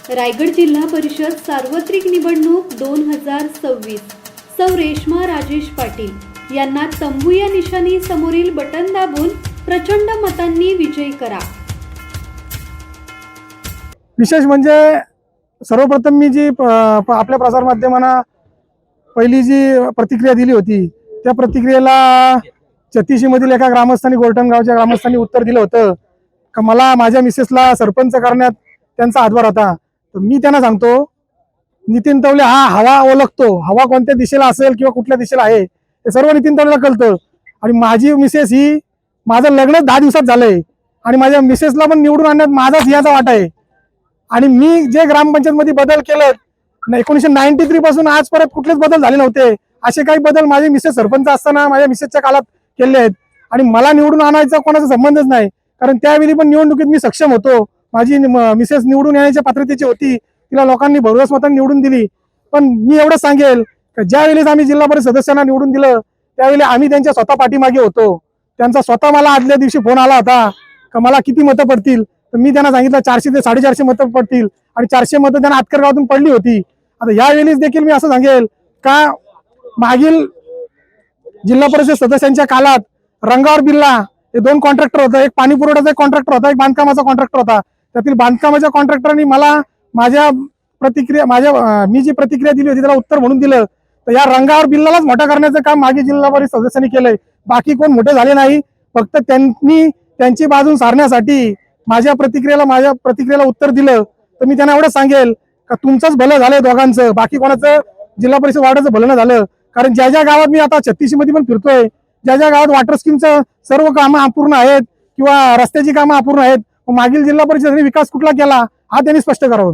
रायगड जिल्हा परिषद सार्वत्रिक निवडणूक 2026। सौ रेश्मा राजेश पाटील यांना तंबू या निशाणी समोरील बटन दाबून प्रचंड मतांनी विजयी करा। विशेष म्हणजे सर्वप्रथम मी जी आपल्या प्रसार माध्यमांना पहिली जी प्रतिक्रिया दिली होती त्या प्रतिक्रियेला छत्तीसमधील एका ग्रामस्थांनी गोरटण गावच्या ग्रामस्थांनी उत्तर दिलं होतं का मला माझ्या मिसेसला सरपंच करण्यात त्यांचा हातभार होता। तर मी त्यांना सांगतो नितीन तवले हा हवा ओळखतो, हवा कोणत्या दिशेला असेल किंवा कुठल्या दिशेला आहे हे सर्व नितीन तवलेला कळतं। आणि माझी मिसेस ही माझं लग्न 10 दिवसात झालंय आणि माझ्या मिसेसला पण निवडून आणण्यात माझाच याचा वाटा आहे। आणि मी जे ग्रामपंचायत मध्ये बदल केले 1993 पासून आज परत कुठलेच बदल झाले नव्हते, असे काही बदल माझे मिसेस सरपंच असताना माझ्या मिसेसच्या काळात केले आहेत। आणि मला निवडून आणायचा कोणाचा संबंधच नाही, कारण त्यावेळी पण निवडणुकीत मी सक्षम होतो। माझी मिसेस निवडून येण्याच्या पात्रतेची होती, तिला लोकांनी भरघोस मतांनी निवडून दिली। पण मी एवढं सांगेल की ज्या वेळेस आम्ही जिल्हा परिषद सदस्यांना निवडून दिलं त्यावेळी आम्ही त्यांच्या स्वतः पाठीमागे होतो। त्यांचा स्वतः मला आदल्या दिवशी फोन आला होता का मला किती मतं पडतील, तर मी त्यांना सांगितलं 400 ते 450 मतं पडतील आणि 400 मतं त्यांना आतकर गावातून पडली होती। आता यावेळेस देखील मी असं सांगेल का मागील जिल्हा परिषद सदस्यांच्या काळात रंगावर बिल्ला हे 2 कॉन्ट्रॅक्टर होते, एक पाणी पुरवठ्याचा एक कॉन्ट्रॅक्टर होता, एक बांधकामाचा कॉन्ट्रॅक्टर होता। त्यातील बांधकामाच्या कॉन्ट्रॅक्टरनी मला मी जी प्रतिक्रिया दिली होती त्याला उत्तर म्हणून दिलं। तर या रंगावर बिल्लालाच मोठा करण्याचं काम मागे जिल्हा परिषद सदस्यांनी केलंय, बाकी कोण मोठे झाले नाही। फक्त त्यांनी त्यांची बाजू सारण्यासाठी माझ्या प्रतिक्रियेला उत्तर दिलं। तर मी त्यांना एवढं सांगेल का तुमचंच भलं झालंय दोघांचं, बाकी कोणाचं जिल्हा परिषद वार्डाचं भलं नाही झालं। कारण ज्या ज्या गावात मी आता 36 मध्ये पण फिरतोय, ज्या ज्या गावात वॉटर स्कीमचं सर्व कामं अपूर्ण आहेत किंवा रस्त्याची कामं अपूर्ण आहेत, मागील जिल्हा परिषदेने विकास कुठला केला हा त्यांनी स्पष्ट करावं।